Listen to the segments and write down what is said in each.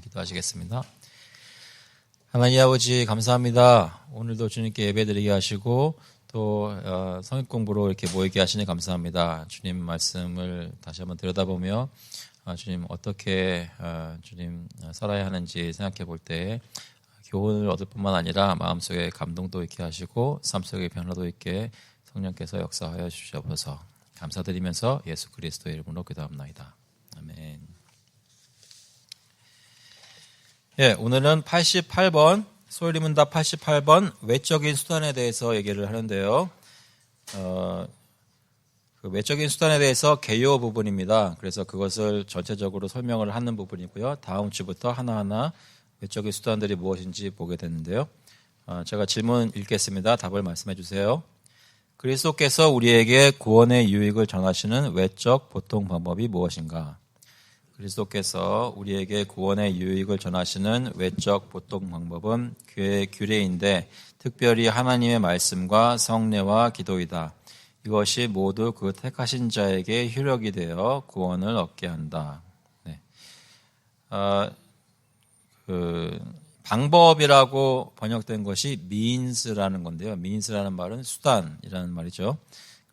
기도하시겠습니다. 하나님 아버지 감사합니다. 오늘도 주님께 예배드리게 하시고 또 성역 공부로 이렇게 모이게 하시니 감사합니다. 주님 말씀을 다시 한번 들여다보며 주님 어떻게 주님 살아야 하는지 생각해 볼 때 교훈을 얻을 뿐만 아니라 마음속에 감동도 있게 하시고 삶 속에 변화도 있게 성령께서 역사하여 주시옵소서. 감사드리면서 예수 그리스도의 이름으로 기도합니다. 아멘. 예, 오늘은 88번 소율이문답 88번 외적인 수단에 대해서 얘기를 하는데요. 그 외적인 수단에 대해서 개요 부분입니다. 그래서 그것을 전체적으로 설명을 하는 부분이고요. 다음 주부터 하나하나 외적인 수단들이 무엇인지 보게 되는데요. 제가 질문 읽겠습니다. 답을 말씀해 주세요. 그리스도께서 우리에게 구원의 유익을 전하시는 외적 보통 방법이 무엇인가? 그리스도께서 우리에게 구원의 유익을 전하시는 외적 보통 방법은 교회의 규례인데 특별히 하나님의 말씀과 성례와 기도이다. 이것이 모두 그 택하신 자에게 효력이 되어 구원을 얻게 한다. 네. 방법이라고 번역된 것이 means라는 건데요. means라는 말은 수단이라는 말이죠.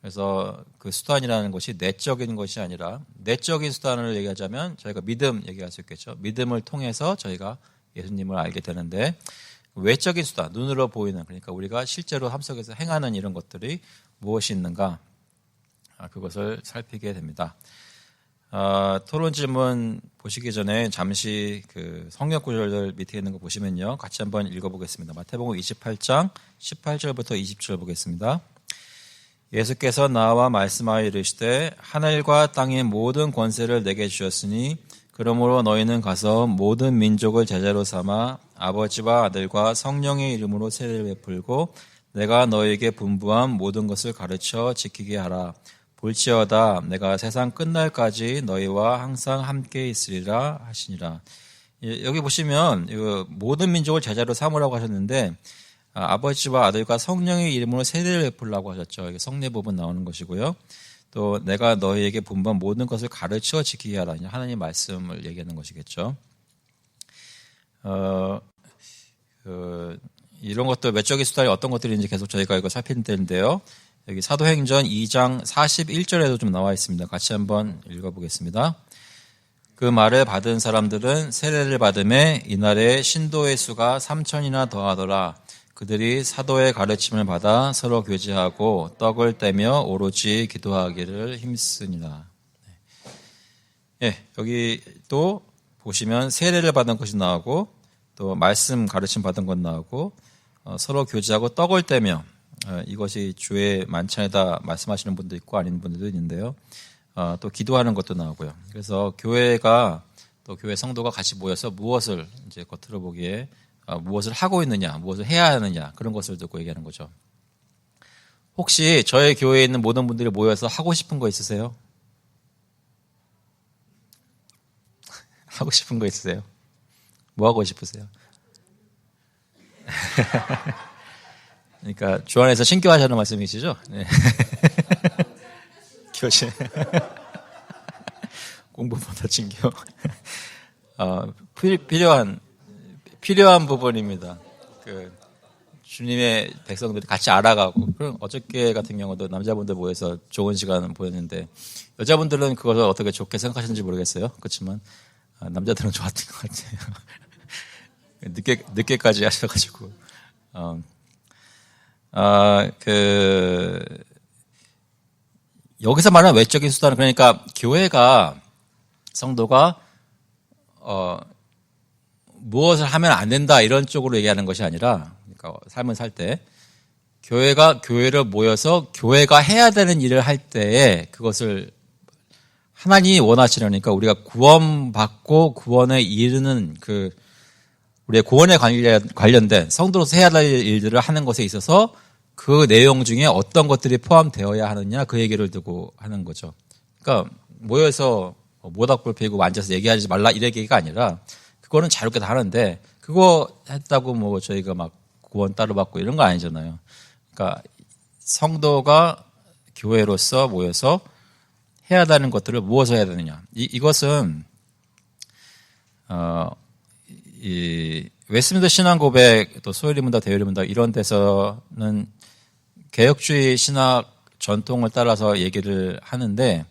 그래서 그 수단이라는 것이 내적인 것이 아니라 내적인 수단을 얘기하자면 저희가 믿음 얘기할 수 있겠죠. 믿음을 통해서 저희가 예수님을 알게 되는데 외적인 수단, 눈으로 보이는 그러니까 우리가 실제로 삶 속에서 행하는 이런 것들이 무엇이 있는가 그것을 살피게 됩니다. 토론 질문 보시기 전에 잠시 그 성역 구절들 밑에 있는 거 보시면요. 같이 한번 읽어보겠습니다. 마태복음 28장 18절부터 20절 보겠습니다. 예수께서 나와 말씀하여 이르시되 하늘과 땅의 모든 권세를 내게 주셨으니 그러므로 너희는 가서 모든 민족을 제자로 삼아 아버지와 아들과 성령의 이름으로 세례를 베풀고 내가 너희에게 분부한 모든 것을 가르쳐 지키게 하라. 볼지어다 내가 세상 끝날까지 너희와 항상 함께 있으리라 하시니라. 여기 보시면 모든 민족을 제자로 삼으라고 하셨는데 아버지와 아들과 성령의 이름으로 세례를 베풀라고 하셨죠. 이게 성례 부분 나오는 것이고요. 또 내가 너희에게 분부한 모든 것을 가르쳐 지키게 하라. 하나님 말씀을 얘기하는 것이겠죠. 이런 것들 외적인 수단이 어떤 것들인지 계속 저희가 이거 살필 텐데요. 여기 사도행전 2장 41절에도 좀 나와 있습니다. 같이 한번 읽어보겠습니다. 그 말을 받은 사람들은 세례를 받음에 이날에 신도의 수가 3,000이나 더하더라. 그들이 사도의 가르침을 받아 서로 교제하고 떡을 떼며 오로지 기도하기를 힘쓰니라. 예, 여기 또 보시면 세례를 받은 것이 나오고 또 말씀 가르침 받은 것 나오고 서로 교제하고 떡을 떼며 이것이 주의 만찬에다 말씀하시는 분도 있고 아닌 분들도 있는데요. 또 기도하는 것도 나오고요. 그래서 교회가 또 교회 성도가 같이 모여서 무엇을 이제 겉으로 보기에 무엇을 하고 있느냐, 무엇을 해야 하느냐 그런 것을 듣고 얘기하는 거죠. 혹시 저희 교회에 있는 모든 분들이 모여서 하고 싶은 거 있으세요? 하고 싶은 거 있으세요? 뭐 하고 싶으세요? 그러니까 주 안에서 신교하자는 말씀이시죠? 네. 교실 공부보다 신교. 필요한 부분입니다. 그 주님의 백성들이 같이 알아가고 그럼 어저께 같은 경우도 남자분들 모여서 좋은 시간 보냈는데 여자분들은 그것을 어떻게 좋게 생각하시는지 모르겠어요. 그렇지만 남자들은 좋았던 것 같아요. 늦게까지 하셔가지고 여기서 말하는 외적인 수단은 그러니까 교회가 성도가 무엇을 하면 안 된다 이런 쪽으로 얘기하는 것이 아니라 그러니까 삶을 살 때 교회가 교회를 모여서 교회가 해야 되는 일을 할 때에 그것을 하나님이 원하시려니까 우리가 구원받고 구원에 이르는 그 우리의 구원에 관련된 성도로서 해야 할 일들을 하는 것에 있어서 그 내용 중에 어떤 것들이 포함되어야 하느냐 그 얘기를 두고 하는 거죠. 그러니까 모여서 모닥불 피우고 앉아서 얘기하지 말라 이 얘기가 아니라 그거는 자유롭게 다 하는데 그거 했다고 뭐 저희가 막 구원 따로 받고 이런 거 아니잖아요. 그러니까 성도가 교회로서 모여서 해야 하는 것들을 무엇을 해야 되느냐. 이것은 이 웨스민스터 신앙 고백, 또 소요리 문답, 대요리 문답 이런 데서는 개혁주의 신학 전통을 따라서 얘기를 하는데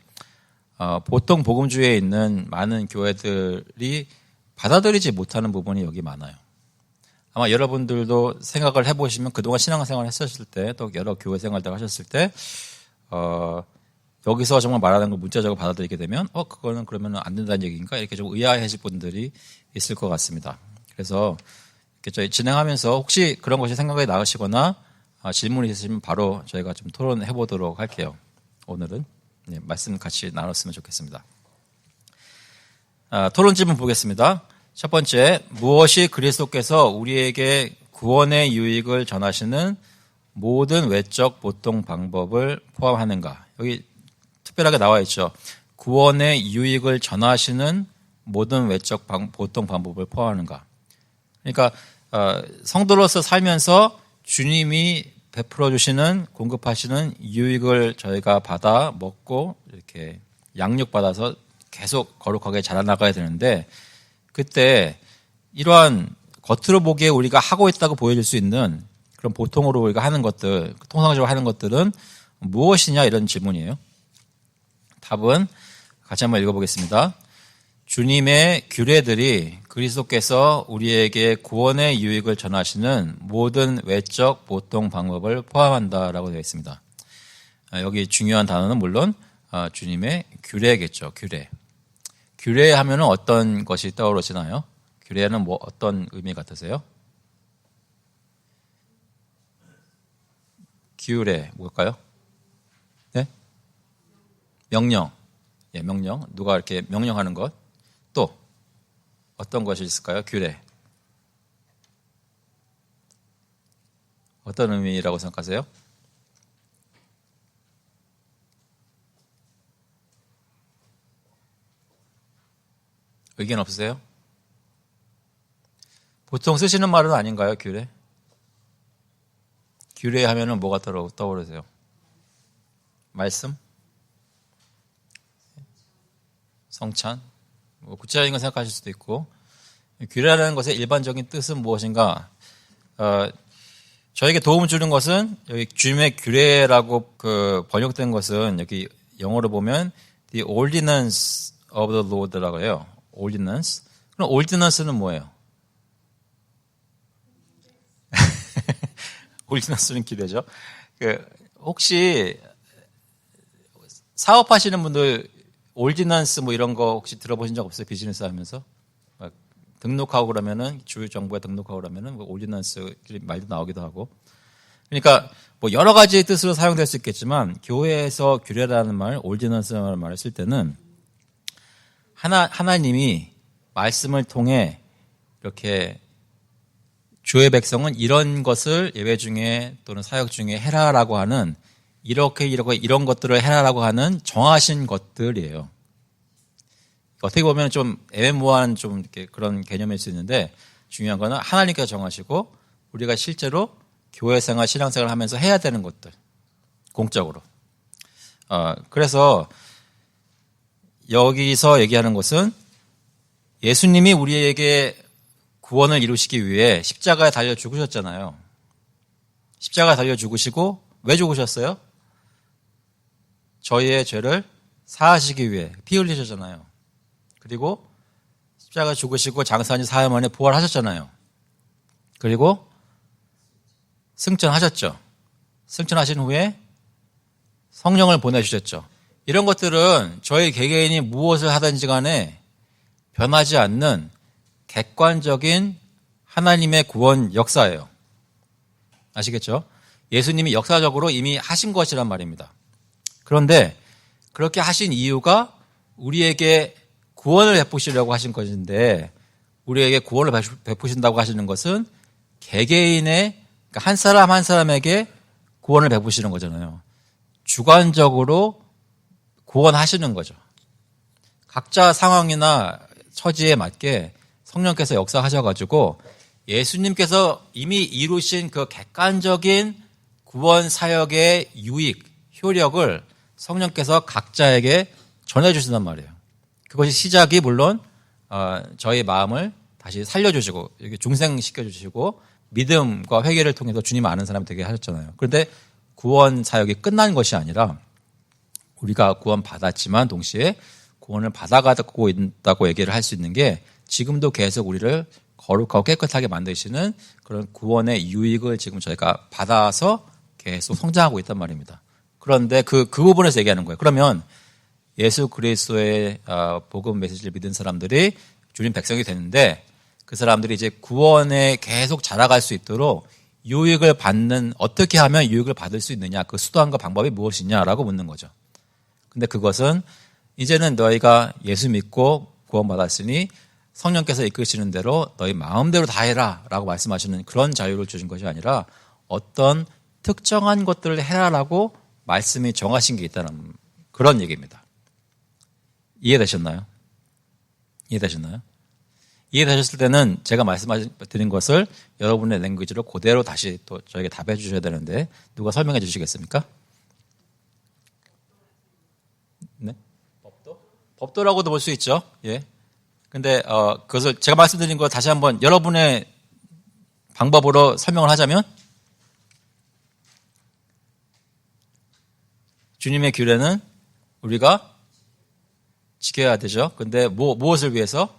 보통 복음주의에 있는 많은 교회들이 받아들이지 못하는 부분이 여기 많아요. 아마 여러분들도 생각을 해보시면 그동안 신앙생활을 했었을 때 또 여러 교회 생활들 하셨을 때 여기서 정말 말하는 걸 문자적으로 받아들이게 되면 그거는 그러면 안 된다는 얘기인가 이렇게 좀 의아해질 분들이 있을 것 같습니다. 그래서 이렇게 저희 진행하면서 혹시 그런 것이 생각이 나으시거나 질문이 있으시면 바로 저희가 좀 토론해 보도록 할게요. 오늘은 말씀 같이 나눴으면 좋겠습니다. 토론 질문 보겠습니다. 첫 번째, 무엇이 그리스도께서 우리에게 구원의 유익을 전하시는 모든 외적 보통 방법을 포함하는가? 여기 특별하게 나와 있죠. 구원의 유익을 전하시는 모든 외적 보통 방법을 포함하는가? 그러니까 성도로서 살면서 주님이 베풀어 주시는 공급하시는 유익을 저희가 받아 먹고 이렇게 양육받아서 계속 거룩하게 자라나가야 되는데 그때 이러한 겉으로 보기에 우리가 하고 있다고 보여질 수 있는 그런 보통으로 우리가 하는 것들, 통상적으로 하는 것들은 무엇이냐 이런 질문이에요. 답은 같이 한번 읽어보겠습니다. 주님의 규례들이 그리스도께서 우리에게 구원의 유익을 전하시는 모든 외적 보통 방법을 포함한다라고 되어 있습니다. 여기 중요한 단어는 물론 주님의 규례겠죠. 규례. 규례하면 어떤 것이 떠오르시나요? 규례는 뭐 어떤 의미 같으세요? 규례 뭘까요? 네? 명령. 예, 명령. 누가 이렇게 명령하는 것. 또 어떤 것이 있을까요? 규례. 어떤 의미라고 생각하세요? 의견 없으세요? 보통 쓰시는 말은 아닌가요, 규례? 규례 하면은 뭐가 떠오르세요? 말씀? 성찬? 뭐 구체적인 거 생각하실 수도 있고. 규례라는 것의 일반적인 뜻은 무엇인가? 저에게 도움을 주는 것은 여기 주님의 규례라고 번역된 것은 여기 영어로 보면 the ordinance of the Lord라고 해요. ordinance. 그럼 ordinance는 뭐예요? ordinance는 규례죠. 혹시 사업하시는 분들 ordinance 뭐 이런 거 혹시 들어보신 적 없어요? 비즈니스 하면서? 막 등록하고 그러면은 주요 정부에 등록하고 그러면은 뭐 ordinance 말도 나오기도 하고. 그러니까 뭐 여러 가지 뜻으로 사용될 수 있겠지만 교회에서 규례라는 말, ordinance라는 말을 쓸 때는 하나님이 말씀을 통해 이렇게 주의 백성은 이런 것을 예배 중에 또는 사역 중에 해라라고 하는 이런 것들을 해라라고 하는 정하신 것들이에요. 어떻게 보면 좀 애매모호한 좀 이렇게 그런 개념일 수 있는데 중요한 거는 하나님께서 정하시고 우리가 실제로 교회 생활, 신앙생활을 하면서 해야 되는 것들. 공적으로. 그래서 여기서 얘기하는 것은 예수님이 우리에게 구원을 이루시기 위해 십자가에 달려 죽으셨잖아요. 십자가에 달려 죽으시고 왜 죽으셨어요? 저희의 죄를 사하시기 위해 피 흘리셨잖아요. 그리고 십자가에 죽으시고 장사한 지 4일 만에 부활하셨잖아요. 그리고 승천하셨죠. 승천하신 후에 성령을 보내주셨죠. 이런 것들은 저희 개개인이 무엇을 하든지 간에 변하지 않는 객관적인 하나님의 구원 역사예요. 아시겠죠? 예수님이 역사적으로 이미 하신 것이란 말입니다. 그런데 그렇게 하신 이유가 우리에게 구원을 베푸시려고 하신 것인데 우리에게 구원을 베푸신다고 하시는 것은 개개인의 그러니까 한 사람 한 사람에게 구원을 베푸시는 거잖아요. 주관적으로 구원하시는 거죠. 각자 상황이나 처지에 맞게 성령께서 역사하셔가지고 예수님께서 이미 이루신 그 객관적인 구원 사역의 유익, 효력을 성령께서 각자에게 전해주신단 말이에요. 그것이 시작이 물론 저희 마음을 다시 살려주시고 이렇게 중생시켜주시고 믿음과 회개를 통해서 주님 아는 사람이 되게 하셨잖아요. 그런데 구원 사역이 끝난 것이 아니라 우리가 구원 받았지만 동시에 구원을 받아가고 있다고 얘기를 할 수 있는 게 지금도 계속 우리를 거룩하고 깨끗하게 만드시는 그런 구원의 유익을 지금 저희가 받아서 계속 성장하고 있단 말입니다. 그런데 그 부분에서 얘기하는 거예요. 그러면 예수 그리스도의 복음 메시지를 믿은 사람들이 주님 백성이 되는데 그 사람들이 이제 구원에 계속 자라갈 수 있도록 유익을 받는, 어떻게 하면 유익을 받을 수 있느냐, 그 수단과 방법이 무엇이냐라고 묻는 거죠. 근데 그것은 이제는 너희가 예수 믿고 구원받았으니 성령께서 이끄시는 대로 너희 마음대로 다 해라 라고 말씀하시는 그런 자유를 주신 것이 아니라 어떤 특정한 것들을 해라라고 말씀이 정하신 게 있다는 그런 얘기입니다. 이해되셨나요? 이해되셨나요? 이해되셨을 때는 제가 말씀드린 것을 여러분의 랭귀지로 그대로 다시 또 저에게 답해 주셔야 되는데 누가 설명해 주시겠습니까? 네? 법도라고도 볼 수 있죠. 예. 근데 그것을 제가 말씀드린 거 다시 한번 여러분의 방법으로 설명을 하자면 주님의 규례는 우리가 지켜야 되죠. 근데 무엇을 위해서?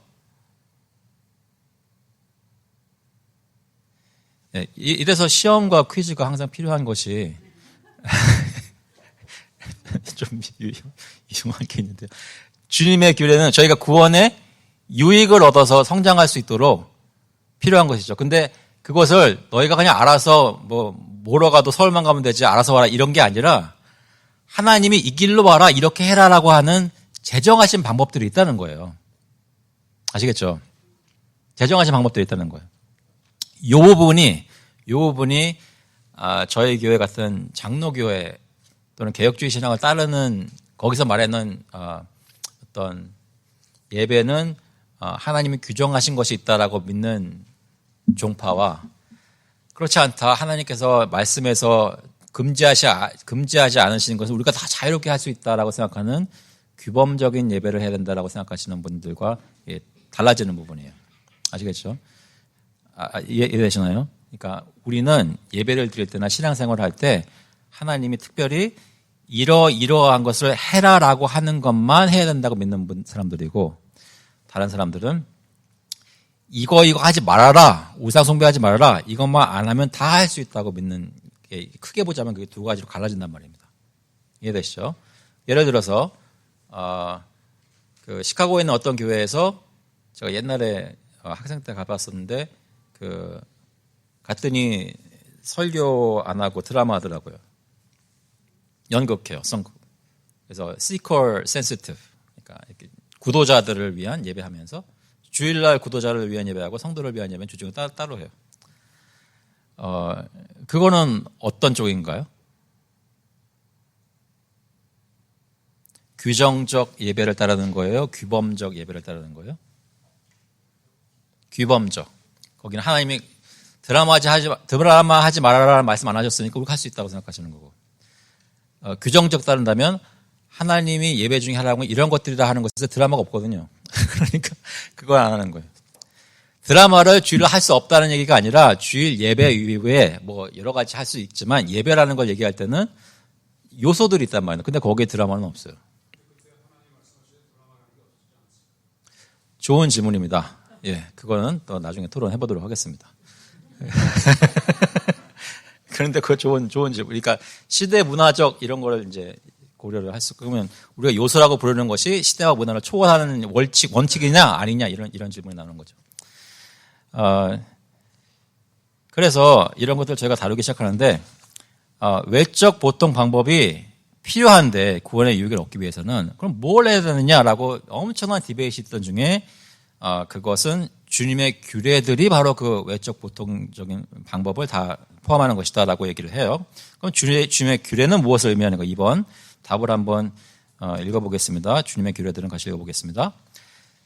네, 이래서 시험과 퀴즈가 항상 필요한 것이 좀 이상한 게 있는데요. 주님의 규례는 저희가 구원의 유익을 얻어서 성장할 수 있도록 필요한 것이죠. 근데 그것을 너희가 그냥 알아서 뭐로 가도 서울만 가면 되지 알아서 와라 이런 게 아니라 하나님이 이 길로 와라 이렇게 해라라고 하는 제정하신 방법들이 있다는 거예요. 아시겠죠? 제정하신 방법들이 있다는 거예요. 이 부분이 저희 교회 같은 장로교회 또는 개혁주의 신앙을 따르는 거기서 말하는 어떤 예배는 하나님이 규정하신 것이 있다라고 믿는 종파와 그렇지 않다. 하나님께서 말씀에서 금지하지 않으시는 것을 우리가 다 자유롭게 할 수 있다라고 생각하는 규범적인 예배를 해야 된다라고 생각하시는 분들과 달라지는 부분이에요. 아시겠죠? 이해되시나요? 그러니까 우리는 예배를 드릴 때나 신앙생활을 할 때 하나님이 특별히 이러한 것을 해라라고 하는 것만 해야 된다고 믿는 사람들이고 다른 사람들은 이거 하지 말아라. 우상 숭배하지 말아라. 이것만 안 하면 다 할 수 있다고 믿는 게 크게 보자면 그게 두 가지로 갈라진단 말입니다. 이해되시죠? 예를 들어서 그 시카고에 있는 어떤 교회에서 제가 옛날에 학생 때 가봤었는데 갔더니 설교 안 하고 드라마 하더라고요. 연극해요, 성극. 그래서 seeker sensitive, 그러니까 구도자들을 위한 예배하면서 주일날 구도자를 위한 예배하고 성도를 위한 예배는 주중에 따로 해요. 그거는 어떤 쪽인가요? 규정적 예배를 따르는 거예요? 규범적 예배를 따르는 거예요? 규범적. 거기는 하나님이 드라마 하지 말아라는 말씀 안 하셨으니까 우리가 할 수 있다고 생각하시는 거고. 규정적 따른다면 하나님이 예배 중에 하라고 이런 것들이다 하는 것에 드라마가 없거든요. 그러니까 그걸 안 하는 거예요. 드라마를 주일로 할 수 없다는 얘기가 아니라 주일 예배 이후에 여러 가지 할 수 있지만 예배라는 걸 얘기할 때는 요소들이 있단 말이에요. 근데 거기에 드라마는 없어요. 좋은 질문입니다. 예, 그거는 또 나중에 토론해 보도록 하겠습니다. 그런데 그거 좋은 질문. 그러니까 시대 문화적 이런 거를 이제 고려를 할 수, 그러면 우리가 요소라고 부르는 것이 시대와 문화를 초월하는 원칙이냐 아니냐 이런 질문이 나오는 거죠. 그래서 이런 것들 저희가 다루기 시작하는데 외적 보통 방법이 필요한데 구원의 유익을 얻기 위해서는 그럼 뭘 해야 되느냐라고 엄청난 디베이트 있던 중에 그것은 주님의 규례들이 바로 그 외적 보통적인 방법을 다 포함하는 것이다라고 얘기를 해요. 그럼 주님의 규례는 무엇을 의미하는 거? 2번 답을 한번 읽어보겠습니다. 주님의 규례들은 같이 읽어보겠습니다.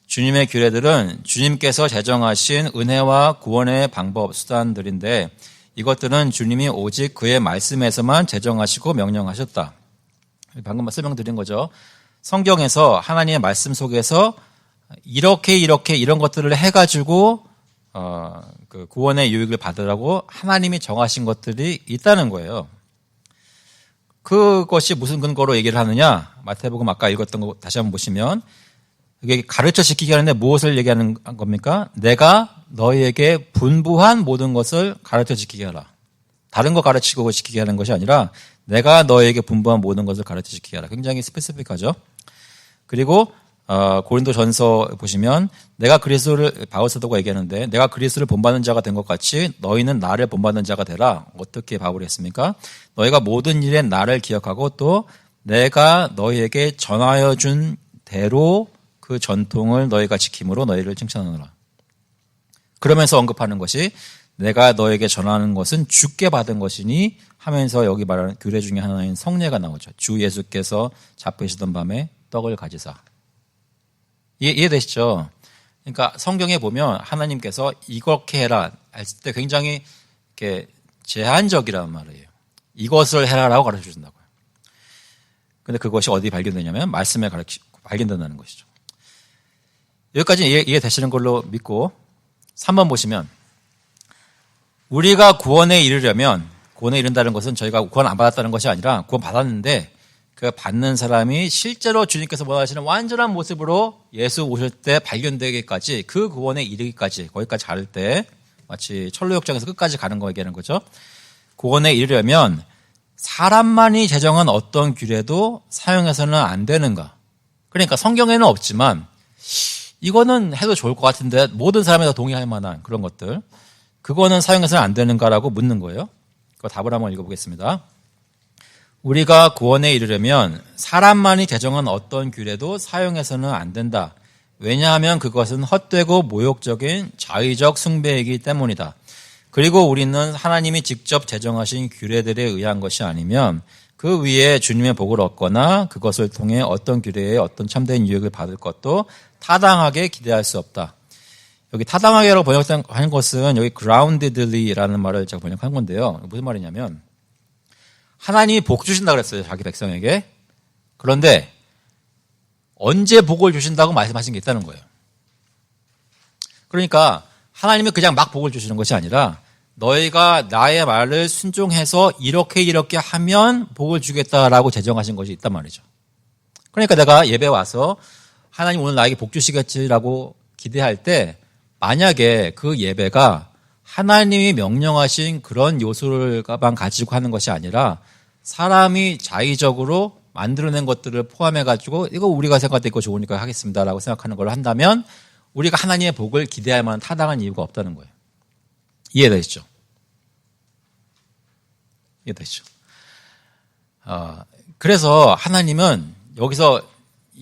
주님의 규례들은 주님께서 제정하신 은혜와 구원의 방법, 수단들인데 이것들은 주님이 오직 그의 말씀에서만 제정하시고 명령하셨다. 방금 설명드린 거죠. 성경에서 하나님의 말씀 속에서 이렇게 이런 것들을 해가지고 그 구원의 유익을 받으라고 하나님이 정하신 것들이 있다는 거예요. 그것이 무슨 근거로 얘기를 하느냐? 마태복음 아까 읽었던 거 다시 한번 보시면 이게 가르쳐 지키게 하는데 무엇을 얘기하는 겁니까? 내가 너희에게 분부한 모든 것을 가르쳐 지키게 하라. 다른 거 가르치고 지키게 하는 것이 아니라 내가 너희에게 분부한 모든 것을 가르쳐 지키게 하라. 굉장히 스페시픽하죠. 그리고 고린도전서 보시면 내가 그리스도를 바울 사도가 얘기하는데 내가 그리스도를 본받는 자가 된 것 같이 너희는 나를 본받는 자가 되라. 어떻게 바울이 했습니까? 너희가 모든 일에 나를 기억하고 또 내가 너희에게 전하여 준 대로 그 전통을 너희가 지킴으로 너희를 칭찬하노라. 그러면서 언급하는 것이 내가 너에게 전하는 것은 주께 받은 것이니 하면서 여기 말하는 규례 중에 하나인 성례가 나오죠. 주 예수께서 잡으시던 밤에 떡을 가지사. 이해되시죠? 그러니까 성경에 보면 하나님께서 이렇게 해라 했을 때 굉장히 이렇게 제한적이란 말이에요. 이것을 해라라고 가르쳐 준다고요. 근데 그것이 어디 발견되냐면 말씀에 발견된다는 것이죠. 여기까지 이해되시는 걸로 믿고 3번 보시면 우리가 구원에 이른다는 것은 저희가 구원 안 받았다는 것이 아니라 구원 받았는데 그 받는 사람이 실제로 주님께서 원하시는 완전한 모습으로 예수 오실 때 발견되기까지 그 구원에 이르기까지 거기까지 갈 때 마치 철로역정에서 끝까지 가는 거 얘기하는 거죠. 구원에 이르려면 사람만이 제정한 어떤 규례도 사용해서는 안 되는가. 그러니까 성경에는 없지만 이거는 해도 좋을 것 같은데 모든 사람이 다 동의할 만한 그런 것들 그거는 사용해서는 안 되는가라고 묻는 거예요. 그 답을 한번 읽어보겠습니다. 우리가 구원에 이르려면 사람만이 제정한 어떤 규례도 사용해서는 안 된다. 왜냐하면 그것은 헛되고 모욕적인 자의적 숭배이기 때문이다. 그리고 우리는 하나님이 직접 제정하신 규례들에 의한 것이 아니면 그 위에 주님의 복을 얻거나 그것을 통해 어떤 규례에 어떤 참된 유익을 받을 것도 타당하게 기대할 수 없다. 여기 타당하게라고 번역한 것은 여기 groundedly라는 말을 제가 번역한 건데요. 무슨 말이냐면 하나님이 복 주신다고 그랬어요. 자기 백성에게. 그런데 언제 복을 주신다고 말씀하신 게 있다는 거예요. 그러니까 하나님이 그냥 막 복을 주시는 것이 아니라 너희가 나의 말을 순종해서 이렇게 하면 복을 주겠다라고 제정하신 것이 있단 말이죠. 그러니까 내가 예배 와서 하나님 오늘 나에게 복 주시겠지라고 기대할 때 만약에 그 예배가 하나님이 명령하신 그런 요소를만 가지고 하는 것이 아니라 사람이 자의적으로 만들어낸 것들을 포함해가지고 이거 우리가 생각할 때 이거 좋으니까 하겠습니다라고 생각하는 걸 한다면 우리가 하나님의 복을 기대할 만한 타당한 이유가 없다는 거예요. 이해되시죠? 이해되시죠? 그래서 하나님은 여기서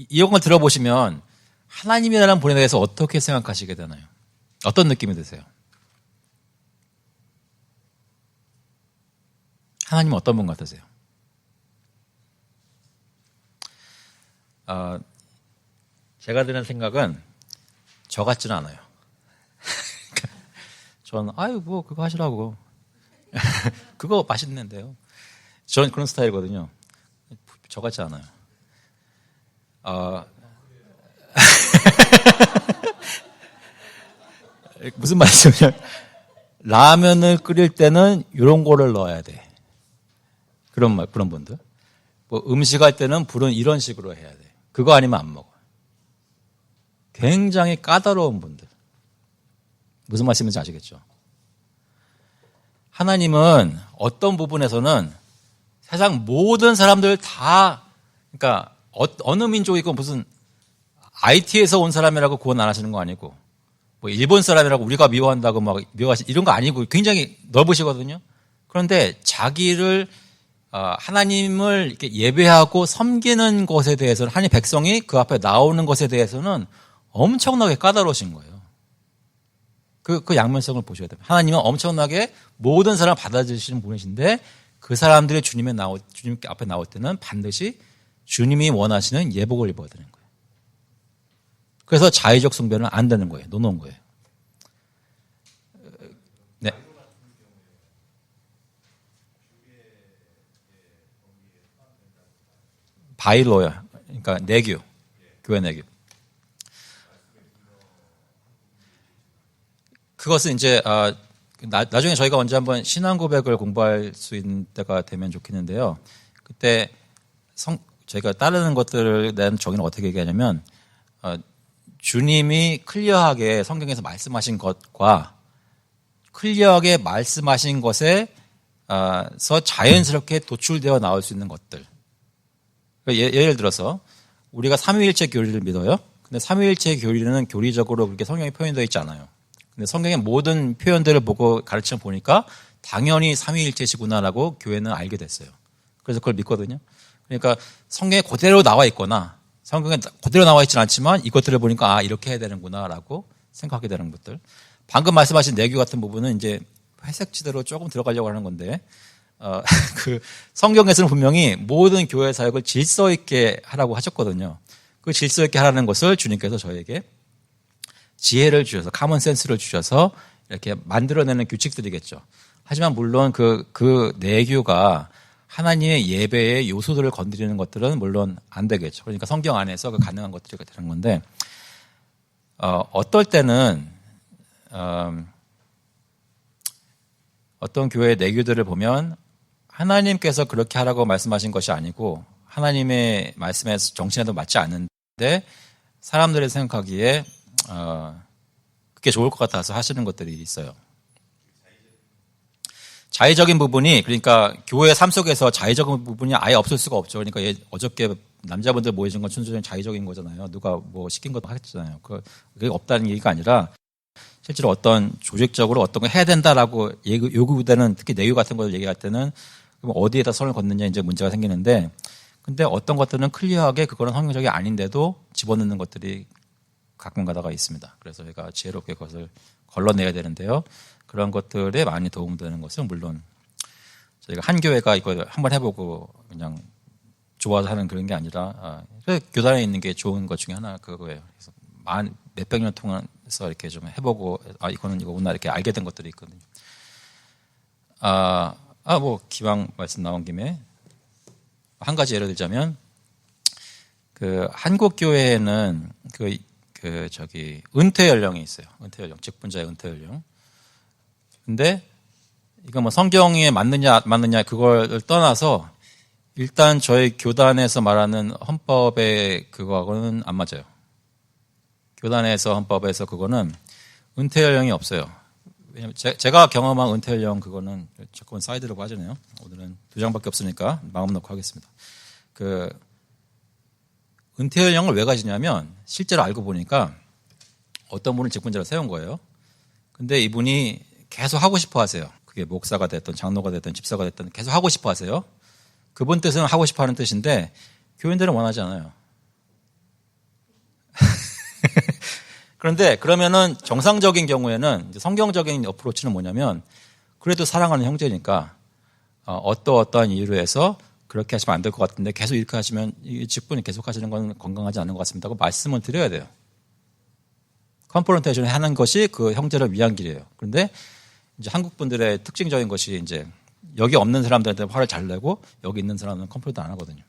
이런 걸 들어보시면 하나님이라는 분에 대해서 어떻게 생각하시게 되나요? 어떤 느낌이 드세요? 하나님은 어떤 분 같으세요? 제가 드는 생각은 저 같지는 않아요. 전 뭐 그거 하시라고. 그거 맛있는데요. 저는 그런 스타일이거든요. 저 같지 않아요. 무슨 말이냐면 라면을 끓일 때는 이런 거를 넣어야 돼. 그런 분들. 뭐 음식할 때는 불은 이런 식으로 해야 돼. 그거 아니면 안 먹어. 굉장히 까다로운 분들. 무슨 말씀인지 아시겠죠? 하나님은 어떤 부분에서는 세상 모든 사람들 다, 그러니까 어느 민족이고 무슨 IT에서 온 사람이라고 구원 안 하시는 거 아니고, 뭐 일본 사람이라고 우리가 미워한다고 막 미워하시 이런 거 아니고 굉장히 넓으시거든요. 그런데 자기를 하나님을 이렇게 예배하고 섬기는 것에 대해서는 하나님 백성이 그 앞에 나오는 것에 대해서는 엄청나게 까다로우신 거예요. 그 양면성을 보셔야 됩니다. 하나님은 엄청나게 모든 사람을 받아들이시는 분이신데 그 사람들이 주님 앞에 나올 때는 반드시 주님이 원하시는 예복을 입어야 되는 거예요. 그래서 자의적 숭배는 안 되는 거예요. 놓는 거예요. 네. 바이로야. 그러니까 내교. 교회 내교. 그것은 이제 나중에 저희가 언제 한번 신앙 고백을 공부할 수 있는 때가 되면 좋겠는데요. 그때 저희가 따르는 것들에 대한 정의는 어떻게 얘기하냐면 주님이 클리어하게 성경에서 말씀하신 것과 클리어하게 말씀하신 것에서 자연스럽게 도출되어 나올 수 있는 것들. 예를 들어서 우리가 삼위일체 교리를 믿어요. 근데 삼위일체 교리는 교리적으로 그렇게 성경에 표현되어 있지 않아요. 근데 성경의 모든 표현들을 보고 가르쳐 보니까 당연히 삼위일체시구나라고 교회는 알게 됐어요. 그래서 그걸 믿거든요. 그러니까 성경에 그대로 나와 있거나 성경에 그대로 나와 있지는 않지만 이것들을 보니까 이렇게 해야 되는구나라고 생각하게 되는 것들. 방금 말씀하신 내규 같은 부분은 이제 회색지대로 조금 들어가려고 하는 건데 그 성경에서는 분명히 모든 교회 사역을 질서 있게 하라고 하셨거든요. 그 질서 있게 하라는 것을 주님께서 저에게 지혜를 주셔서 카먼 센스를 주셔서 이렇게 만들어내는 규칙들이겠죠. 하지만 물론 그 내규가 하나님의 예배의 요소들을 건드리는 것들은 물론 안 되겠죠. 그러니까 성경 안에서 그 가능한 것들이 되는 건데 어떨 때는 어떤 교회의 내규들을 보면 하나님께서 그렇게 하라고 말씀하신 것이 아니고 하나님의 말씀에 정신에도 맞지 않는데 사람들이 생각하기에 그게 좋을 것 같아서 하시는 것들이 있어요. 자의적인 부분이 그러니까 교회 삶 속에서 자의적인 부분이 아예 없을 수가 없죠. 그러니까 어저께 남자분들 모여진 건 순수적인 자의적인 거잖아요. 누가 뭐 시킨 것도 하겠잖아요. 그게 없다는 얘기가 아니라 실제로 어떤 조직적으로 어떤 걸 해야 된다라고 요구되는 특히 내유 같은 걸 얘기할 때는 그럼 어디에다 선을 걷느냐 이제 문제가 생기는데 근데 어떤 것들은 클리어하게 그거는 성경적이 아닌데도 집어넣는 것들이 가끔 가다가 있습니다. 그래서 저희가 지혜롭게 그것을 걸러내야 되는데요. 그런 것들에 많이 도움되는 것은 물론 저희가 한 교회가 이걸 한번 해보고 그냥 좋아서 하는 그런 게 아니라 교단에 있는 게 좋은 것 중에 하나 그거예요. 그래서 몇백 년 통해서 이렇게 좀 해보고 이거는 이거구나 이렇게 알게 된 것들이 있거든요. 뭐 기왕 말씀 나온 김에 한 가지 예를 들자면 그 한국 교회에는 은퇴 연령이 있어요. 은퇴 연령, 직분자의 은퇴 연령. 근데 이거 뭐 성경에 맞느냐 안 맞느냐 그걸 떠나서 일단 저희 교단에서 말하는 헌법의 그거하고는 안 맞아요. 교단에서 헌법에서 그거는 은퇴 연령이 없어요. 왜냐면 제가 경험한 은퇴 연령 그거는 조금은 사이드로 빠지네요. 오늘은 2장밖에 없으니까 마음 놓고 하겠습니다. 그 은퇴 연령을 왜 가지냐면 실제로 알고 보니까 어떤 분을 직분자로 세운 거예요. 근데 이분이 계속 하고 싶어 하세요. 그게 목사가 됐든 장로가 됐든 집사가 됐든 계속 하고 싶어 하세요. 그분 뜻은 하고 싶어 하는 뜻인데 교인들은 원하지 않아요. 그런데 그러면은 정상적인 경우에는 성경적인 어프로치는 뭐냐면 그래도 사랑하는 형제니까 어떠한 이유로 해서 그렇게 하시면 안 될 것 같은데 계속 이렇게 하시면 이 직분이 계속 하시는 건 건강하지 않은 것 같습니다. 고 말씀을 드려야 돼요. 컨프런테이션을 하는 것이 그 형제를 위한 길이에요. 그런데 이제 한국 분들의 특징적인 것이 이제 여기 없는 사람들한테 화를 잘 내고 여기 있는 사람은 컨프런트 안 하거든요.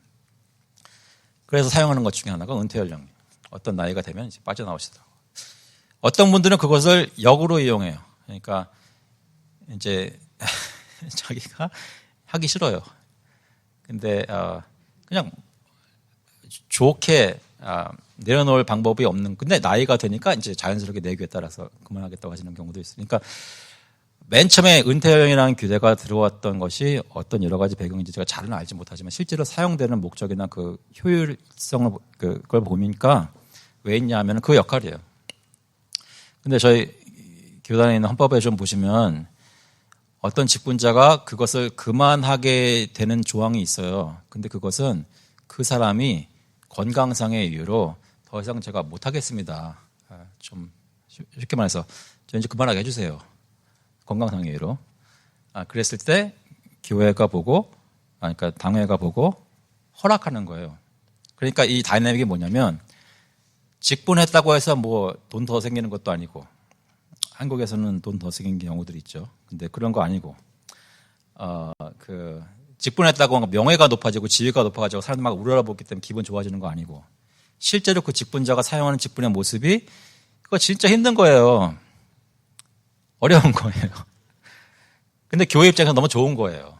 그래서 사용하는 것 중에 하나가 은퇴 연령. 어떤 나이가 되면 이제 빠져나오시더라고요. 어떤 분들은 그것을 역으로 이용해요. 그러니까 이제 자기가 하기 싫어요. 근데 그냥 좋게 내려놓을 방법이 없는. 근데 나이가 되니까 이제 자연스럽게 내규에 따라서 그만하겠다고 하시는 경우도 있으니까 맨 처음에 은퇴연령이라는 규제가 들어왔던 것이 어떤 여러 가지 배경인지 제가 잘은 알지 못하지만 실제로 사용되는 목적이나 그 효율성을 그걸 보니까 왜 있냐 하면 그 역할이에요. 근데 저희 교단에 있는 헌법에 좀 보시면 어떤 직분자가 그것을 그만하게 되는 조항이 있어요. 근데 그것은 그 사람이 건강상의 이유로 더 이상 제가 못하겠습니다. 좀 쉽게 말해서 저 이제 그만하게 해주세요. 건강상의 이유로. 그랬을 때 교회가 보고, 그러니까 당회가 보고 허락하는 거예요. 그러니까 이 다이내믹이 뭐냐면 직분했다고 해서 뭐 돈 더 생기는 것도 아니고 한국에서는 돈 더 생기는 경우들이 있죠. 근데 그런 거 아니고 그 직분했다고 명예가 높아지고 지위가 높아지고 사람들 막 우러러보기 때문에 기분 좋아지는 거 아니고 실제로 그 직분자가 사용하는 직분의 모습이 그거 진짜 힘든 거예요. 어려운 거예요. 근데 교회 입장에서 너무 좋은 거예요.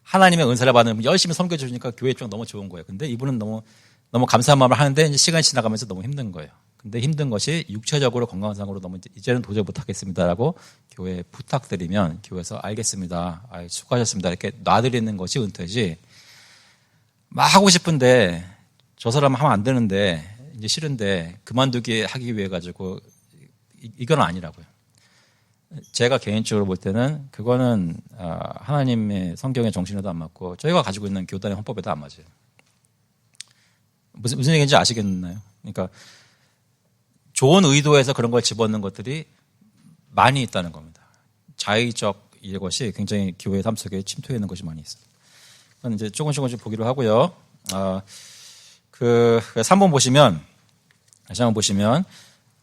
하나님의 은사를 받으면 열심히 섬겨주니까 교회 입장 너무 좋은 거예요. 근데 이분은 너무 감사한 마음을 하는데 이제 시간이 지나가면서 너무 힘든 거예요. 근데 힘든 것이 육체적으로 건강상으로 너무 이제는 도저히 못하겠습니다라고 교회에 부탁드리면 교회에서 알겠습니다. 수고하셨습니다. 이렇게 놔드리는 것이 은퇴지. 막 하고 싶은데 저 사람 하면 안 되는데 이제 싫은데 그만두기 하기 위해 가지고 이건 아니라고요. 제가 개인적으로 볼 때는 그거는 하나님의 성경의 정신에도 안 맞고 저희가 가지고 있는 교단의 헌법에도 안 맞아요. 무슨 얘기인지 아시겠나요? 그러니까 좋은 의도에서 그런 걸 집어넣는 것들이 많이 있다는 겁니다. 자의적 이것이 굉장히 교회 삶 속에 침투해 있는 것이 많이 있어요. 그건 이제 조금씩 보기로 하고요. 3번 보시면, 다시 한번 보시면,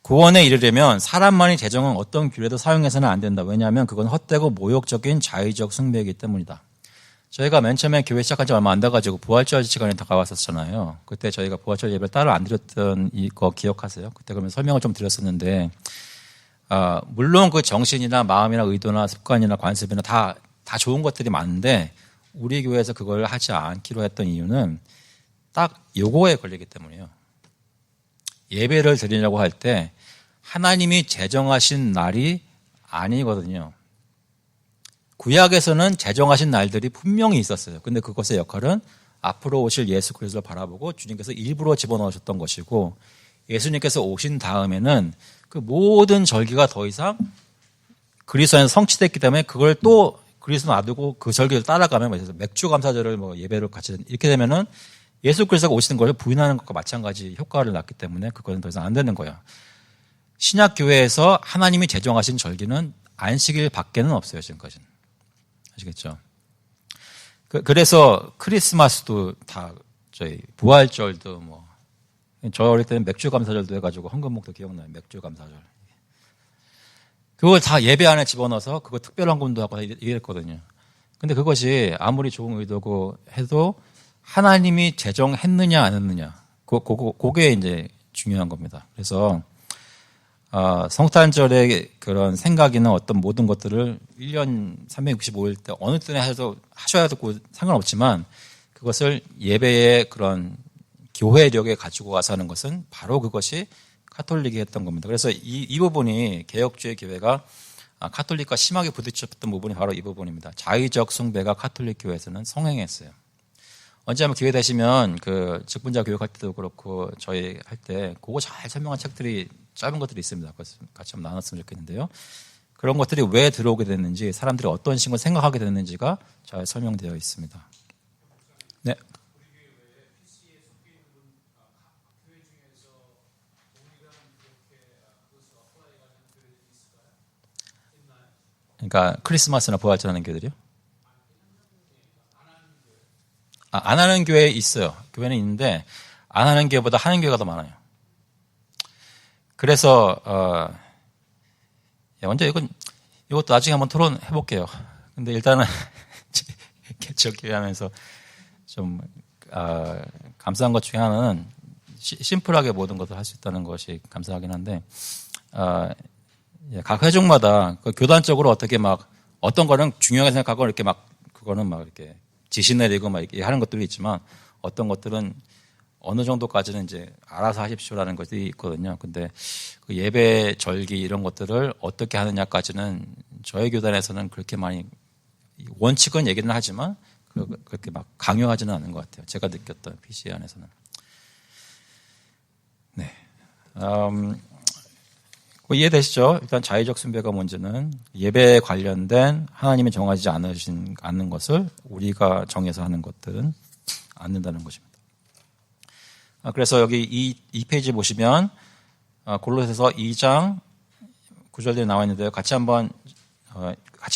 구원에 이르려면 사람만이 재정은 어떤 규례도 사용해서는 안 된다. 왜냐하면 그건 헛되고 모욕적인 자의적 숭배이기 때문이다. 저희가 맨 처음에 교회 시작한 지 얼마 안 돼가지고 부활절 시간에 다가왔었잖아요. 그때 저희가 부활절 예배를 따로 안 드렸던 이거 기억하세요? 그때 그러면 설명을 좀 드렸었는데, 물론 그 정신이나 마음이나 의도나 습관이나 관습이나 다 좋은 것들이 많은데, 우리 교회에서 그걸 하지 않기로 했던 이유는 딱 요거에 걸리기 때문이에요. 예배를 드리려고 할 때 하나님이 제정하신 날이 아니거든요. 구약에서는 제정하신 날들이 분명히 있었어요. 근데 그것의 역할은 앞으로 오실 예수 그리스도를 바라보고 주님께서 일부러 집어넣으셨던 것이고, 예수님께서 오신 다음에는 그 모든 절기가 더 이상 그리스도 안에서 성취됐기 때문에 그걸 또 그리스도 놔두고 그 절기를 따라가면 맥주 감사절을 예배를 같이 이렇게 되면은 예수 그리스도가 오시는 걸 부인하는 것과 마찬가지 효과를 낳기 때문에 그거는 더 이상 안 되는 거예요. 신약 교회에서 하나님이 제정하신 절기는 안식일 밖에는 없어요, 지금까지는. 아시겠죠? 그래서 크리스마스도 다 저희 부활절도 저 어릴 때는 맥주 감사절도 해가지고 헌금목도 기억나요. 맥주 감사절. 그걸 다 예배 안에 집어넣어서 그거 특별 헌금도 하고 이랬거든요. 근데 그것이 아무리 좋은 의도고 해도 하나님이 제정했느냐 안 했느냐, 그게 이제 중요한 겁니다. 그래서 성탄절의 그런 생각이나 어떤 모든 것들을 1년 365일 때 어느 때나 해도 하셔야 되고 상관없지만, 그것을 예배의 그런 교회력에 가지고 와서 하는 것은 바로 그것이 카톨릭이 했던 겁니다. 그래서 이 부분이 개혁주의 교회가 카톨릭과 심하게 부딪혔던 부분이 바로 이 부분입니다. 자의적 숭배가 카톨릭 교회에서는 성행했어요. 언제 한번 기회 되시면 그 직분자 교육할 때도 그렇고 저희 할 때 그거 잘 설명한 책들이 짧은 것들이 있습니다. 같이 한번 나눴으면 좋겠는데요. 그런 것들이 왜 들어오게 됐는지, 사람들이 어떤 식으로 생각하게 됐는지가 잘 설명되어 있습니다. 네. 그러니까 크리스마스나 부활절 하는 교회들이요? 안 하는 교회 있어요. 교회는 있는데 안 하는 교회보다 하는 교회가 더 많아요. 그래서 먼저 이것도 나중에 한번 토론해 볼게요. 근데 일단은 개척교회 하면서 좀 감사한 것 중에 하나는 심플하게 모든 것을 할 수 있다는 것이 감사하긴 한데, 각 회중마다 그 교단적으로 어떻게 어떤 거는 중요하게 생각하고 이렇게 그거는 이렇게 지시 내리고 이렇게 하는 것들이 있지만, 어떤 것들은 어느 정도까지는 이제 알아서 하십시오라는 것이 있거든요. 근데 그 예배, 절기 이런 것들을 어떻게 하느냐까지는 저희 교단에서는 그렇게 많이, 원칙은 얘기는 하지만 그렇게 강요하지는 않은 것 같아요. 제가 느꼈던 PCA 안에서는. 네. 이해되시죠? 일단 자의적 숭배가 문제는 예배에 관련된 하나님이 정하지 않는 것을 우리가 정해서 하는 것들은 안 된다는 것입니다. 그래서 여기 이 페이지 보시면 골로새서 2장 9절에 나와 있는데요. 같이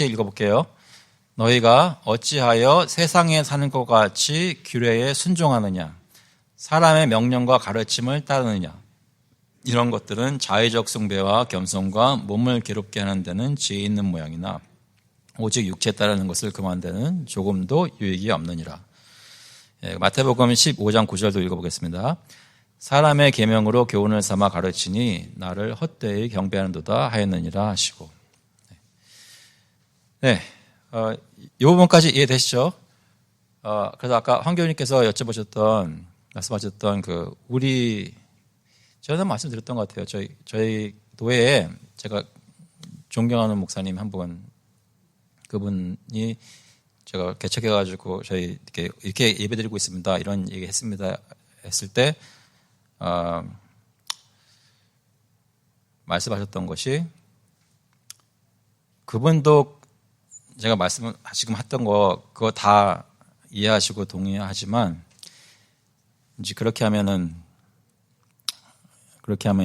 읽어볼게요. 너희가 어찌하여 세상에 사는 것 같이 규례에 순종하느냐, 사람의 명령과 가르침을 따르느냐. 이런 것들은 자의적 숭배와 겸손과 몸을 괴롭게 하는 데는 지혜 있는 모양이나 오직 육체에 따르는 것을 금한 데는 조금도 유익이 없느니라. 마태복음 15장 9절도 읽어보겠습니다. 사람의 계명으로 교훈을 삼아 가르치니 나를 헛되이 경배하는도다 하였느니라 하시고. 네, 이 부분까지 이해되시죠? 그래서 아까 황 교수님께서 말씀하셨던 저는 말씀드렸던 것 같아요. 저희 교회에 제가 존경하는 목사님 한 분, 그분이 제가 개척해가지고 저희 이렇게 예배드리고 있습니다. 이런 얘기 했습니다. 했을 때, 말씀하셨던 것이 그분도 제가 지금 했던 거 그거 다 이해하시고 동의하지만 이제 그렇게 하면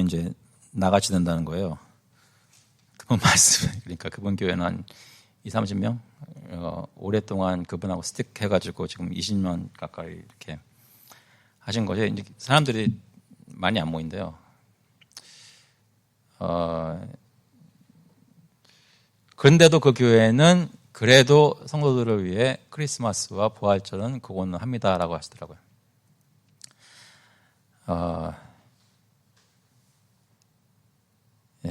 이제 나같이 된다는 거예요. 그분 그러니까 그분 교회는 한 20-30명 오랫동안 그분하고 스틱 해가지고 지금 20년 가까이 이렇게 하신 거죠. 이제 사람들이 많이 안 모인대요. 그런데도 그 교회는 그래도 성도들을 위해 크리스마스와 부활절은 그거는 합니다라고 하시더라고요.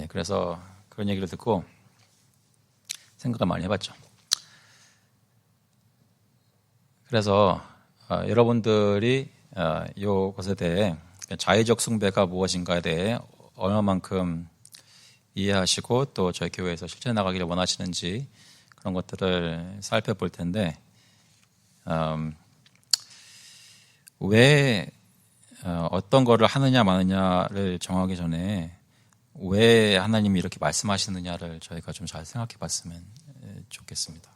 그래서 그런 얘기를 듣고 생각을 많이 해봤죠. 그래서 여러분들이 이것에 대해 자의적 숭배가 무엇인가에 대해 얼마만큼 이해하시고 또 저희 교회에서 실천해 나가기를 원하시는지 그런 것들을 살펴볼 텐데 왜 어떤 거를 하느냐 마느냐를 정하기 전에 왜 하나님이 이렇게 말씀하시느냐를 저희가 좀 잘 생각해 봤으면 좋겠습니다.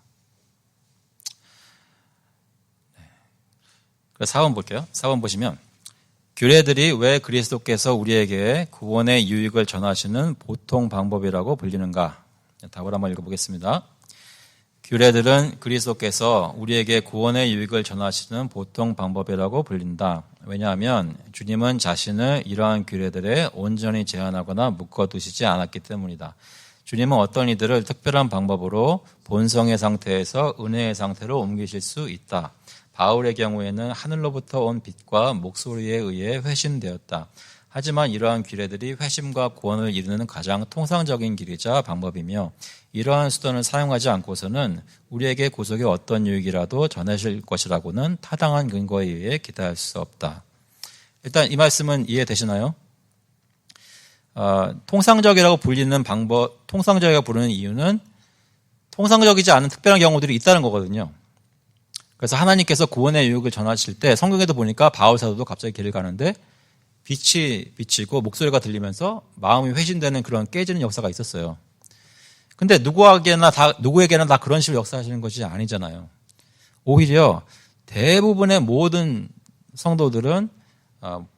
그래서 4번 볼게요. 4번 보시면 규례들이 왜 그리스도께서 우리에게 구원의 유익을 전하시는 보통 방법이라고 불리는가? 답을 한번 읽어보겠습니다. 규례들은 그리스도께서 우리에게 구원의 유익을 전하시는 보통 방법이라고 불린다. 왜냐하면 주님은 자신을 이러한 규례들에 온전히 제한하거나 묶어두시지 않았기 때문이다. 주님은 어떤 이들을 특별한 방법으로 본성의 상태에서 은혜의 상태로 옮기실 수 있다. 바울의 경우에는 하늘로부터 온 빛과 목소리에 의해 회심되었다. 하지만 이러한 규례들이 회심과 구원을 이루는 가장 통상적인 길이자 방법이며 이러한 수단을 사용하지 않고서는 우리에게 구속의 어떤 유익이라도 전하실 것이라고는 타당한 근거에 의해 기대할 수 없다. 일단 이 말씀은 이해되시나요? 통상적이라고 불리는 방법, 통상적이라고 부르는 이유는 통상적이지 않은 특별한 경우들이 있다는 거거든요. 그래서 하나님께서 구원의 유익을 전하실 때 성경에도 보니까 바울 사도도 갑자기 길을 가는데 빛이 비치고 목소리가 들리면서 마음이 회심되는 그런 깨지는 역사가 있었어요. 근데 누구에게나 다 그런 식으로 역사하시는 것이 아니잖아요. 오히려 대부분의 모든 성도들은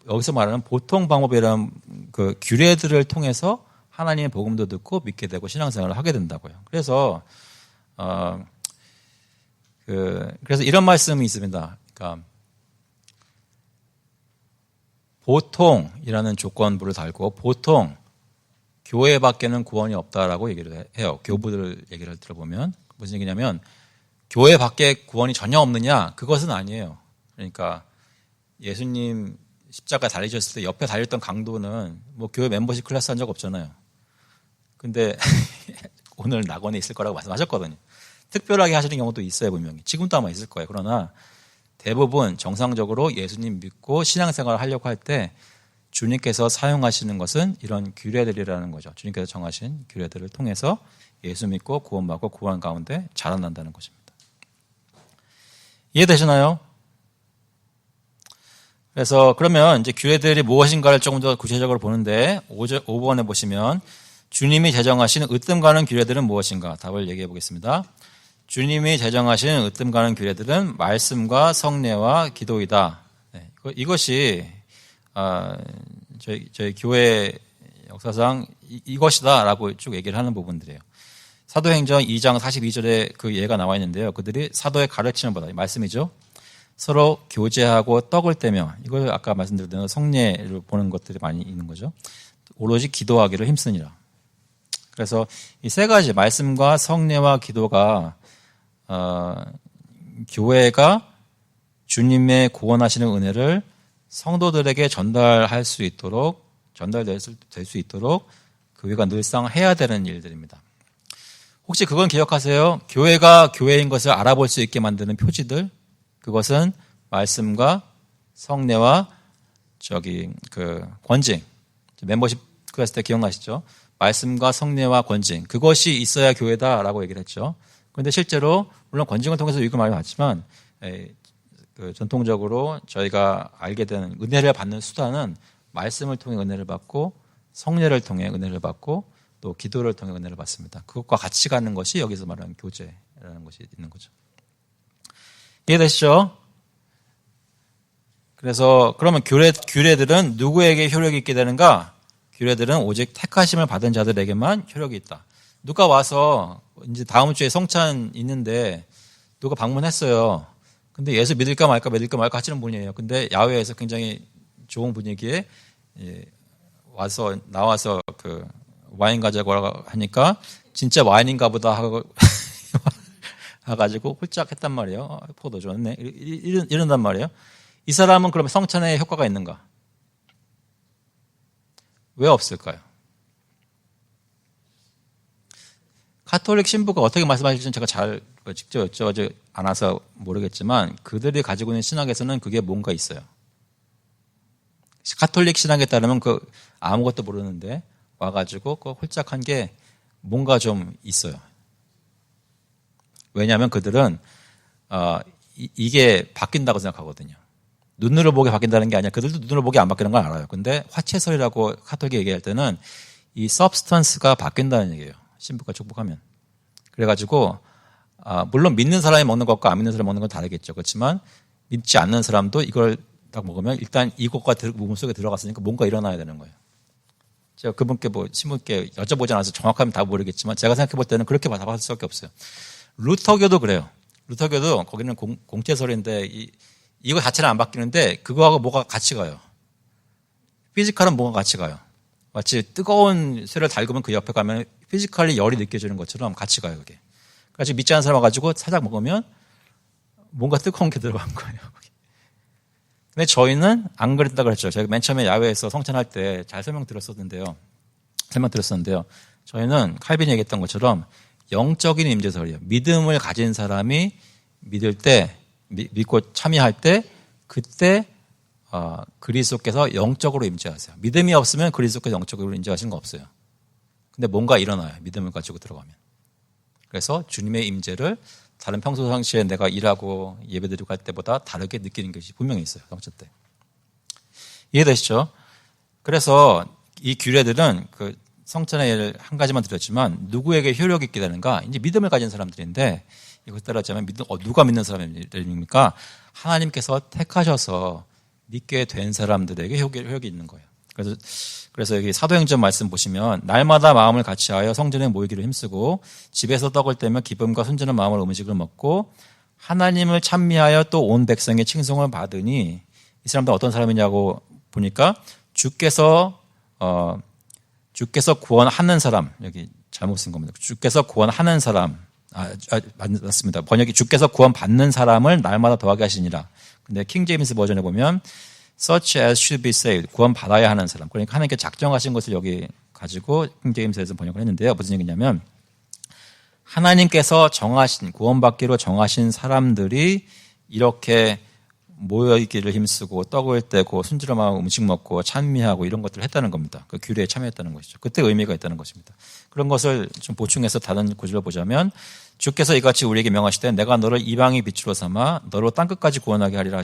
여기서 말하는 보통 방법이라는 그 규례들을 통해서 하나님의 복음도 듣고 믿게 되고 신앙생활을 하게 된다고요. 그래서 이런 말씀이 있습니다. 그러니까 보통이라는 조건부를 달고 보통 교회 밖에는 구원이 없다라고 얘기를 해요. 교부들 얘기를 들어보면 무슨 얘기냐면 교회 밖에 구원이 전혀 없느냐? 그것은 아니에요. 그러니까 예수님 십자가 달리셨을 때 옆에 달렸던 강도는 뭐 교회 멤버십 클래스 한 적 없잖아요. 근데 오늘 낙원에 있을 거라고 말씀하셨거든요. 특별하게 하시는 경우도 있어요, 분명히. 지금도 아마 있을 거예요. 그러나 대부분 정상적으로 예수님 믿고 신앙생활을 하려고 할 때 주님께서 사용하시는 것은 이런 규례들이라는 거죠. 주님께서 정하신 규례들을 통해서 예수 믿고 구원받고 구원 가운데 자라난다는 것입니다. 이해되시나요? 그래서 그러면 이제 규례들이 무엇인가를 조금 더 구체적으로 보는데 5번에 보시면 주님이 제정하신 으뜸 가는 규례들은 무엇인가? 답을 얘기해 보겠습니다. 주님이 제정하신 으뜸 가는 규례들은 말씀과 성례와 기도이다. 네, 이것이 저희 교회 역사상 이것이다라고 쭉 얘기를 하는 부분들이에요. 사도행전 2장 42절에 그 예가 나와 있는데요. 그들이 사도의 가르침을 받아 말씀이죠. 서로 교제하고 떡을 떼며 이걸 아까 말씀드렸던 성례를 보는 것들이 많이 있는 거죠. 오로지 기도하기를 힘쓰니라. 그래서 이 세 가지 말씀과 성례와 기도가 교회가 주님의 구원하시는 은혜를 성도들에게 전달될 수 있도록 교회가 늘상 해야 되는 일들입니다. 혹시 그건 기억하세요? 교회가 교회인 것을 알아볼 수 있게 만드는 표지들, 그것은 말씀과 성례와 권징. 멤버십 클래스 때 기억나시죠? 말씀과 성례와 권징. 그것이 있어야 교회다라고 얘기를 했죠. 그런데 실제로 물론 권징을 통해서 유익을 많이 받지만 전통적으로 저희가 알게 되는 은혜를 받는 수단은 말씀을 통해 은혜를 받고 성례를 통해 은혜를 받고 또 기도를 통해 은혜를 받습니다. 그것과 같이 가는 것이 여기서 말하는 교제라는 것이 있는 거죠. 이해되시죠? 그래서 그러면 규례들은 누구에게 효력이 있게 되는가? 규례들은 오직 택하심을 받은 자들에게만 효력이 있다. 누가 와서 이제 다음 주에 성찬 있는데 누가 방문했어요. 근데 예수 믿을까 말까 하시는 분이에요. 근데 야외에서 굉장히 좋은 분위기에 나와서 와인 가져고 하니까 진짜 와인인가 보다 하고 가지고 홀짝 했단 말이에요. 포도주 좋네. 이런단 말이에요. 이 사람은 그러면 성찬에 효과가 있는가? 왜 없을까요? 가톨릭 신부가 어떻게 말씀하실지는 제가 잘 직접 여쭤보지 않아서 모르겠지만 그들이 가지고 있는 신학에서는 그게 뭔가 있어요. 가톨릭 신학에 따르면 아무것도 모르는데 와가지고 홀짝한 게 뭔가 좀 있어요. 왜냐하면 그들은 이게 바뀐다고 생각하거든요. 눈으로 보게 바뀐다는 게 아니라 그들도 눈으로 보게 안 바뀌는 걸 알아요. 근데 화채설이라고 카톨릭이 얘기할 때는 이 서브스턴스가 바뀐다는 얘기예요. 신부가 축복하면. 그래가지고 물론 믿는 사람이 먹는 것과 안 믿는 사람이 먹는 건 다르겠죠. 그렇지만 믿지 않는 사람도 이걸 딱 먹으면 일단 이것과 몸속에 들어갔으니까 뭔가 일어나야 되는 거예요. 제가 그분께 신부께 여쭤보지 않아서 정확하면 다 모르겠지만 제가 생각해 볼 때는 그렇게 받아봤을 수밖에 없어요. 루터교도 그래요. 루터교도 거기는 공채설인데 이거 자체는 안 바뀌는데 그거하고 뭐가 같이 가요. 피지컬은 뭐가 같이 가요. 마치 뜨거운 쇠를 달구면 그 옆에 가면 피지컬이 열이 느껴지는 것처럼 같이 가요. 그게. 그래서 믿지 않는 사람 와가지고 살짝 먹으면 뭔가 뜨거운 게 들어간 거예요. 근데 저희는 안 그랬다 그랬죠. 제가 맨 처음에 야외에서 성찬할 때 잘 설명 들었었는데요. 저희는 칼빈이 얘기했던 것처럼 영적인 임재설이에요. 믿음을 가진 사람이 믿고 참여할 때 그때 그리스도께서 영적으로 임재하세요. 믿음이 없으면 그리스도께서 영적으로 임재하시는 거 없어요. 근데 뭔가 일어나요. 믿음을 가지고 들어가면. 그래서 주님의 임재를 다른 평소상시에 내가 일하고 예배드리고 할 때보다 다르게 느끼는 것이 분명히 있어요. 성찬 때. 이해되시죠? 그래서 이 규례들은 성찬의 예를 한 가지만 드렸지만 누구에게 효력이 있게 되는가? 이제 믿음을 가진 사람들인데 이것 따라하자면 누가 믿는 사람입니까? 하나님께서 택하셔서 믿게 된 사람들에게 효력이 있는 거예요. 그래서 여기 사도행전 말씀 보시면 날마다 마음을 같이하여 성전에 모이기를 힘쓰고 집에서 떡을 떼며 기쁨과 순전한 마음으로 음식을 먹고 하나님을 찬미하여 또 온 백성의 칭송을 받으니 이 사람들 어떤 사람이냐고 보니까 주께서 구원하는 사람, 여기 잘못 쓴 겁니다. 주께서 구원하는 사람, 맞습니다. 번역이 주께서 구원받는 사람을 날마다 더하게 하시니라. 근데 킹 제임스 버전에 보면 such as should be saved, 구원받아야 하는 사람. 그러니까 하나님께 작정하신 것을 여기 가지고 킹 제임스에서 번역을 했는데요. 무슨 얘기냐면 하나님께서 구원받기로 정하신 사람들이 이렇게 모여있기를 힘쓰고 떡을 떼고 순전한 마음 음식 먹고 찬미하고 이런 것들을 했다는 겁니다. 그 규례에 참여했다는 것이죠. 그때 의미가 있다는 것입니다. 그런 것을 좀 보충해서 다른 구절로 보자면 주께서 이같이 우리에게 명하시되 내가 너를 이방의 빛으로 삼아 너로 땅끝까지 구원하게 하리라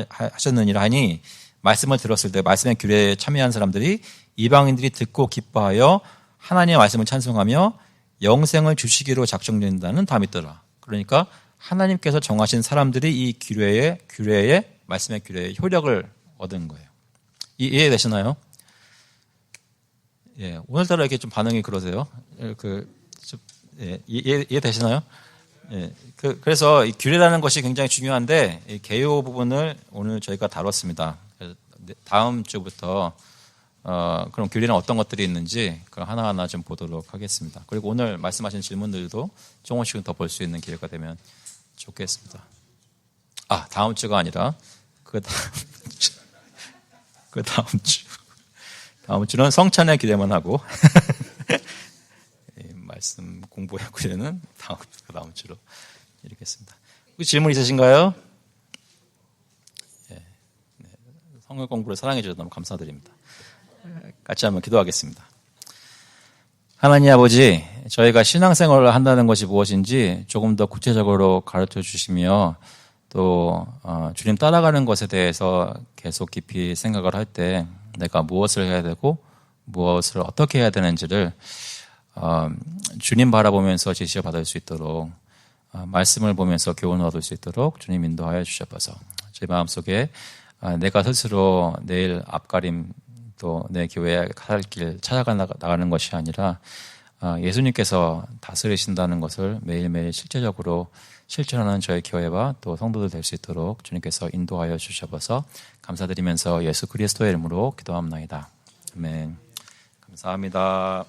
하셨느니라 하니 말씀을 들었을 때 말씀의 규례에 참여한 사람들이 이방인들이 듣고 기뻐하여 하나님의 말씀을 찬송하며 영생을 주시기로 작정된다는 다 믿더라. 그러니까 하나님께서 정하신 사람들이 이 말씀의 규례의 효력을 얻은 거예요. 이해되시나요? 예, 오늘따라 이렇게 좀 반응이 그러세요. 이해되시나요? 예, 그래서 이 규례라는 것이 굉장히 중요한데 이 개요 부분을 오늘 저희가 다뤘습니다. 다음 주부터 그럼 규례는 어떤 것들이 있는지 그럼 하나하나 좀 보도록 하겠습니다. 그리고 오늘 말씀하신 질문들도 조금씩은 더 볼 수 있는 기회가 되면 좋겠습니다. 다음 주가 아니라 다음 주는 성찬의 기대만 하고 말씀 공부의 구제는 다음 주로 읽겠습니다. 혹시 질문 있으신가요? 예, 네, 성경 공부를 사랑해 주셔서 너무 감사드립니다. 같이 한번 기도하겠습니다. 하나님 아버지, 저희가 신앙생활을 한다는 것이 무엇인지 조금 더 구체적으로 가르쳐 주시며 또 주님 따라가는 것에 대해서 계속 깊이 생각을 할 때 내가 무엇을 해야 되고 무엇을 어떻게 해야 되는지를 주님 바라보면서 제시어 받을 수 있도록 말씀을 보면서 교훈을 얻을 수 있도록 주님 인도하여 주셔서 제 마음속에 내가 스스로 내일 앞가림 또 내 교회에 갈 길 찾아가 나가는 것이 아니라 예수님께서 다스리신다는 것을 매일매일 실제적으로 실천하는 저희 교회와 또 성도들 될 수 있도록 주님께서 인도하여 주셔서 감사드리면서 예수 그리스도의 이름으로 기도합니다. 아멘. 감사합니다.